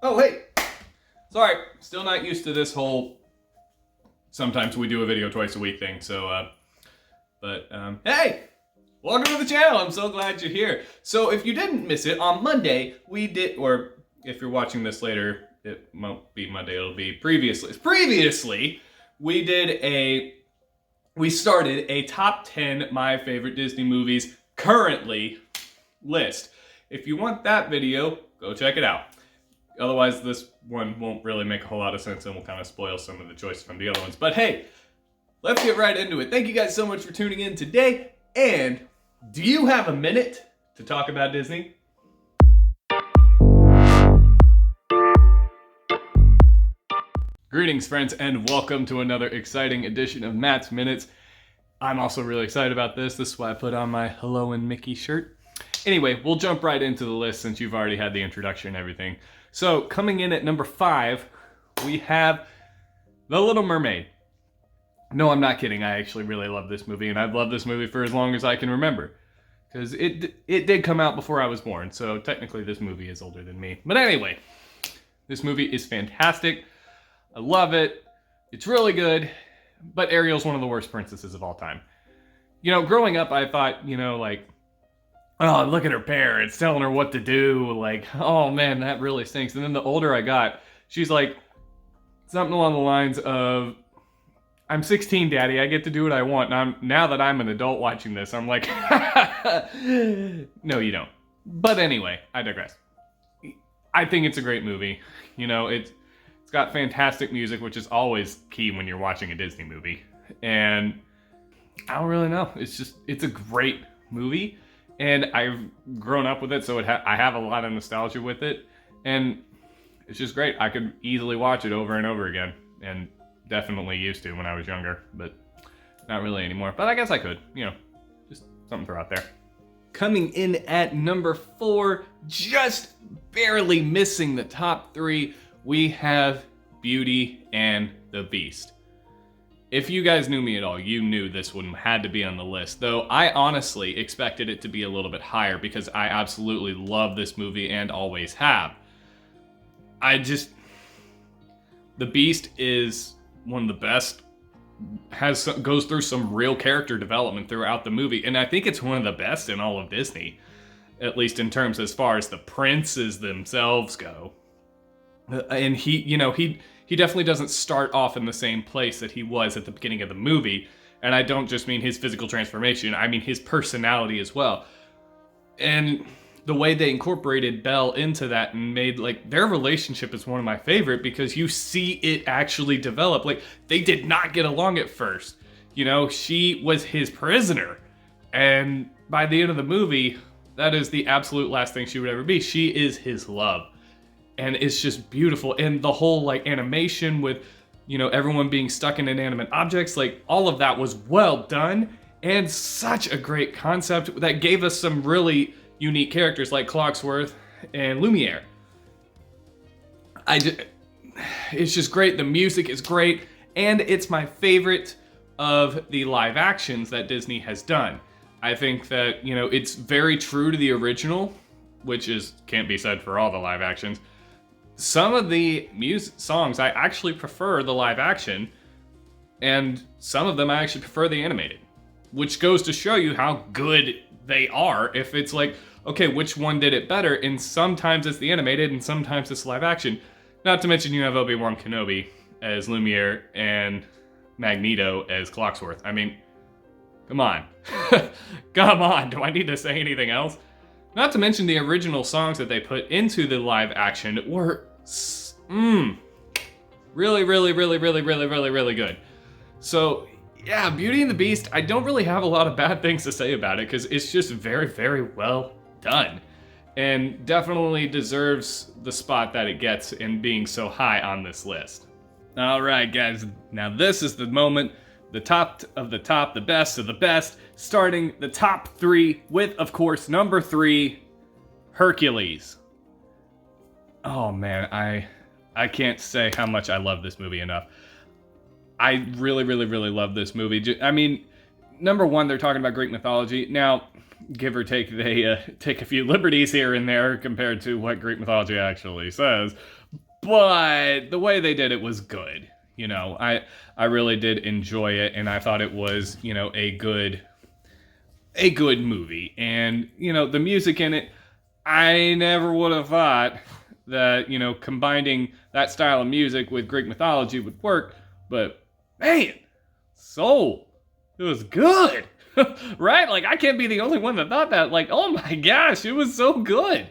Oh, hey! Sorry, still not used to this whole sometimes we do a video twice a week thing, so, hey! Welcome to the channel, I'm so glad you're here. So if you didn't miss it, on Monday, we did, or if you're watching this later, it won't be Monday, it'll be previously. Previously, we started a top 10 my favorite Disney movies currently list. If you want that video, go check it out. Otherwise, this one won't really make a whole lot of sense and will kind of spoil some of the choices from the other ones. But hey, let's get right into it. Thank you guys so much for tuning in today. And do you have a minute to talk about Disney? Greetings, friends, and welcome to another exciting edition of Matt's Minutes. I'm also really excited about this. This is why I put on my Hello and Mickey shirt. Anyway, we'll jump right into the list since you've already had the introduction and everything. So, coming in at number 5, we have The Little Mermaid. No, I'm not kidding. I actually really love this movie, and I've loved this movie for as long as I can remember. Because it did come out before I was born, so technically this movie is older than me. But anyway, this movie is fantastic. I love it. It's really good, but Ariel's one of the worst princesses of all time. You know, growing up, I thought, oh, look at her parents telling her what to do. Like, oh man, that really stinks. And then the older I got, she's like, something along the lines of, I'm 16, Daddy, I get to do what I want. And now that I'm an adult watching this, I'm like, no, you don't. But anyway, I digress. I think it's a great movie. You know, it's got fantastic music, which is always key when you're watching a Disney movie. And I don't really know. It's a great movie. And I've grown up with it, so I have a lot of nostalgia with it. And it's just great. I could easily watch it over and over again. And definitely used to when I was younger, but not really anymore. But I guess I could, just something to throw out there. Coming in at number 4, just barely missing the top 3, we have Beauty and the Beast. If you guys knew me at all, you knew this one had to be on the list, though I honestly expected it to be a little bit higher because I absolutely love this movie and always have. The Beast is one of the best, goes through some real character development throughout the movie, and I think it's one of the best in all of Disney, at least in terms as far as the princes themselves go. And he definitely doesn't start off in the same place that he was at the beginning of the movie. And I don't just mean his physical transformation, I mean his personality as well. And the way they incorporated Belle into that and made, their relationship is one of my favorite because you see it actually develop. They did not get along at first. She was his prisoner. And by the end of the movie, that is the absolute last thing she would ever be. She is his love. And it's just beautiful. And the whole animation with, everyone being stuck in inanimate objects, all of that was well done and such a great concept that gave us some really unique characters like Clocksworth and Lumiere. It's just great. The music is great. And it's my favorite of the live actions that Disney has done. I think that, it's very true to the original, which can't be said for all the live actions. Some of the songs, I actually prefer the live action, and some of them I actually prefer the animated, which goes to show you how good they are. If it's okay, which one did it better? And sometimes it's the animated, and sometimes it's live action. Not to mention you have Obi-Wan Kenobi as Lumiere and Magneto as Clocksworth. I mean, come on. Come on, do I need to say anything else? Not to mention the original songs that they put into the live action were really, really, really, really, really, really, really good. So yeah, Beauty and the Beast, I don't really have a lot of bad things to say about it because it's just very, very well done. And definitely deserves the spot that it gets in being so high on this list. All right, guys, now this is the moment. The top of the top, the best of the best, starting the top 3 with, of course, number 3, Hercules. Oh man, I can't say how much I love this movie enough. I really, really, really love this movie. I mean, number 1, they're talking about Greek mythology. Now, give or take, they take a few liberties here and there compared to what Greek mythology actually says. but the way they did it was good. You know, I really did enjoy it, and I thought it was, you know, a good movie. And, you know, the music in it, I never would have thought that, you know, combining that style of music with Greek mythology would work, but man, Soul, it was good. Right? Like, I can't be the only one that thought that. Like, oh my gosh, it was so good.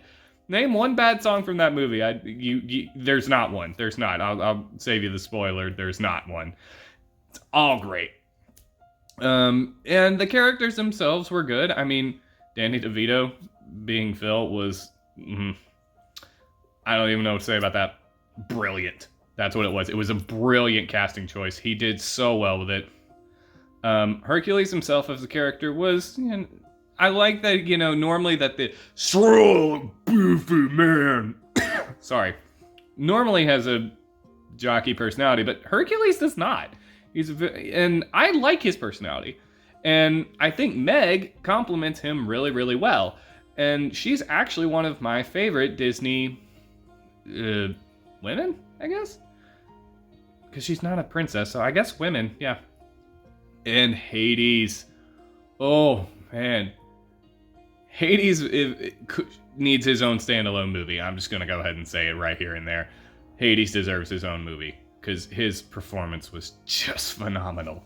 Name one bad song from that movie. There's not one. There's not. I'll save you the spoiler. There's not one. It's all great. And the characters themselves were good. I mean, Danny DeVito being Phil was, I don't even know what to say about that. Brilliant. That's what it was. It was a brilliant casting choice. He did so well with it. Hercules himself as a character was, you know, I like that, you know, normally that the strong, beefy man, sorry, normally has a jockey personality, but Hercules does not. And I like his personality. And I think Meg compliments him really, really well. And she's actually one of my favorite Disney women, I guess? Because she's not a princess, so I guess women, yeah. And Hades. Oh, man. Hades needs his own standalone movie. I'm just going to go ahead and say it right here and there. Hades deserves his own movie because his performance was just phenomenal.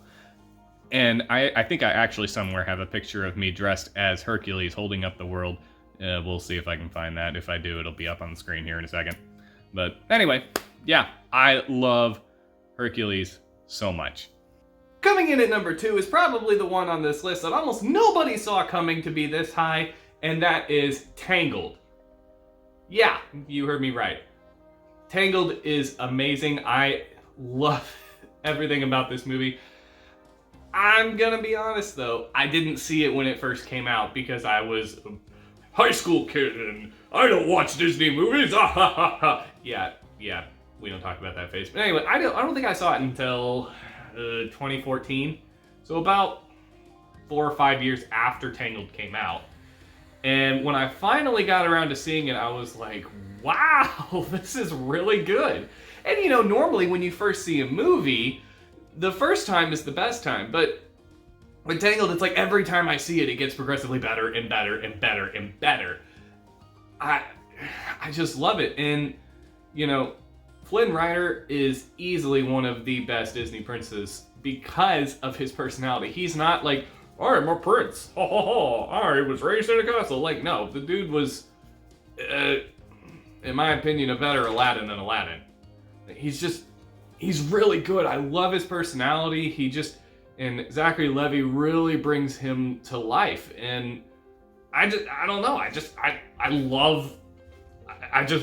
And I think I actually somewhere have a picture of me dressed as Hercules holding up the world. We'll see if I can find that. If I do, it'll be up on the screen here in a second. But anyway, yeah, I love Hercules so much. Coming in at number 2 is probably the one on this list that almost nobody saw coming to be this high, and that is Tangled. Yeah, you heard me right. Tangled is amazing. I love everything about this movie. I'm gonna be honest though, I didn't see it when it first came out because I was a high school kid and I don't watch Disney movies. Yeah, we don't talk about that face. But anyway, I don't think I saw it until 2014. So about 4 or 5 years after Tangled came out. And when I finally got around to seeing it, I was like, wow, this is really good. And you know, normally when you first see a movie, the first time is the best time. But with Tangled, it's like every time I see it, it gets progressively better and better and better and better. I just love it. And, you know, Flynn Rider is easily one of the best Disney princes because of his personality. He's not like, I'm a prince. I was raised in a castle. Like, no, the dude was, in my opinion, a better Aladdin than Aladdin. He's really good. I love his personality. And Zachary Levi really brings him to life. And I don't know. I just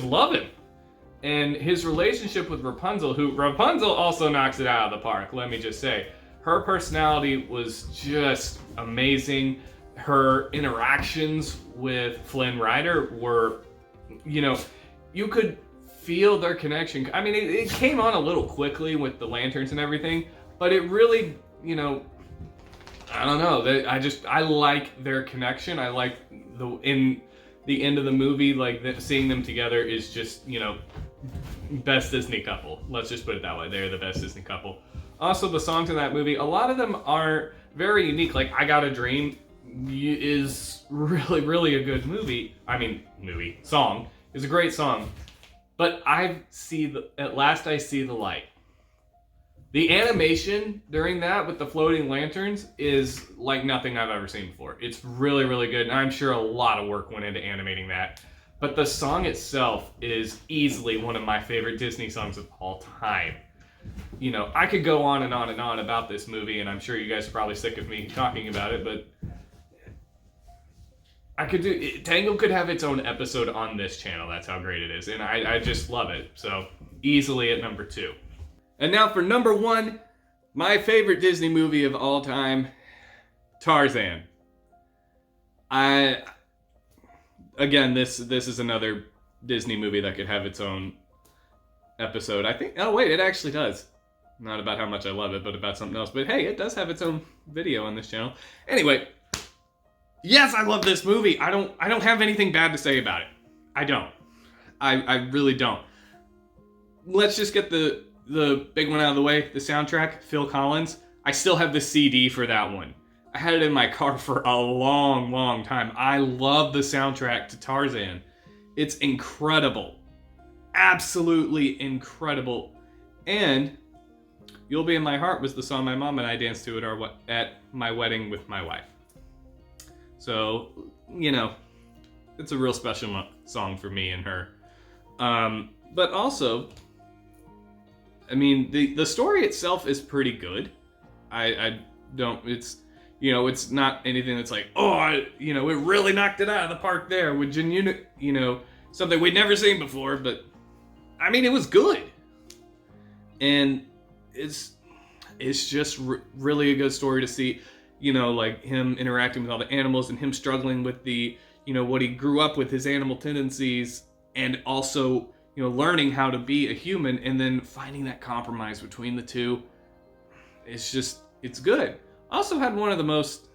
love him. And his relationship with Rapunzel also knocks it out of the park, let me just say. Her personality was just amazing. Her interactions with Flynn Rider were, you know, you could feel their connection. I mean, it came on a little quickly with the lanterns and everything, but it really, you know, I don't know. I like their connection. I like in the end of the movie, like seeing them together is just, you know, best Disney couple. Let's just put it that way. They're the best Disney couple. Also, the songs in that movie, a lot of them are very unique. Like, I Got a Dream is really, really a good song. Is a great song. But At Last I See the Light. The animation during that with the floating lanterns is like nothing I've ever seen before. It's really, really good, and I'm sure a lot of work went into animating that. But the song itself is easily one of my favorite Disney songs of all time. You know, I could go on and on and on about this movie, and I'm sure you guys are probably sick of me talking about it, but Tangled could have its own episode on this channel. That's how great it is, and I just love it. So, easily at number 2. And now for number 1, my favorite Disney movie of all time, Tarzan. Again, this is another Disney movie that could have its own episode. I think, oh wait, it actually does. Not about how much I love it, but about something else. But hey, it does have its own video on this channel. Anyway, yes, I love this movie. I don't have anything bad to say about it. I don't. I really don't. let's just get the big one out of the way. The soundtrack, Phil Collins. I still have the CD for that one. I had it in my car for a long, long time. I love the soundtrack to Tarzan. It's incredible. Absolutely incredible. And You'll Be in My Heart was the song my mom and I danced to at my wedding with my wife. So, you know, it's a real special song for me and her. But also, I mean, the story itself is pretty good. I don't, it's, you know, it's not anything that's like, oh, it really knocked it out of the park there with something we'd never seen before, but I mean, it was good. And it's just really a good story to see, like him interacting with all the animals and him struggling with the, what he grew up with, his animal tendencies, and also, learning how to be a human and then finding that compromise between the two. It's good. Also had one of the most,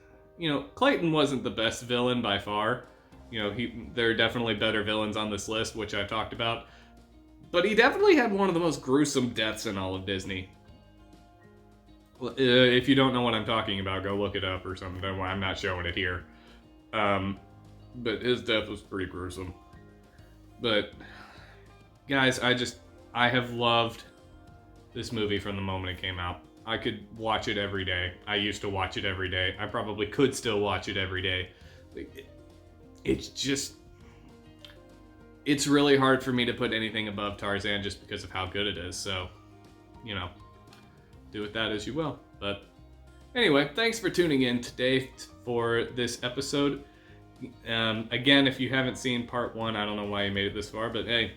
Clayton wasn't the best villain by far. There are definitely better villains on this list, which I've talked about. But he definitely had one of the most gruesome deaths in all of Disney. If you don't know what I'm talking about, go look it up or something. I'm not showing it here. But his death was pretty gruesome. But, guys, I have loved this movie from the moment it came out. I could watch it every day. I used to watch it every day. I probably could still watch it every day. It's really hard for me to put anything above Tarzan just because of how good it is. So, do with that as you will. But anyway, thanks for tuning in today for this episode. Again, if you haven't seen part 1, I don't know why you made it this far, but hey,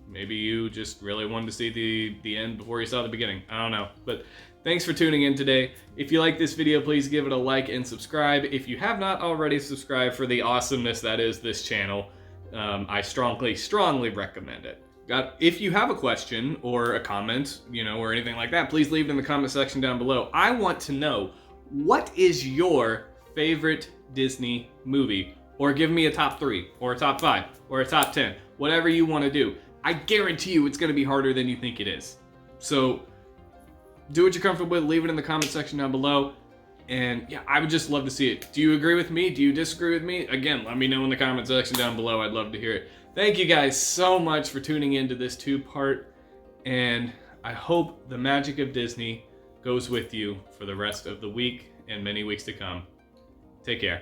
maybe you just really wanted to see the end before you saw the beginning. I don't know. But thanks for tuning in today. If you like this video, please give it a like and subscribe. If you have not already subscribed for the awesomeness that is this channel, I strongly, strongly recommend it. If you have a question or a comment, or anything like that, please leave it in the comment section down below. I want to know, what is your favorite Disney movie? Or give me a top 3, or a top 5, or a top 10, whatever you want to do. I guarantee you it's going to be harder than you think it is. So do what you're comfortable with, leave it in the comment section down below. And yeah, I would just love to see it. Do you agree with me? Do you disagree with me? Again, let me know in the comment section down below. I'd love to hear it. Thank you guys so much for tuning into this 2-part. And I hope the magic of Disney goes with you for the rest of the week and many weeks to come. Take care.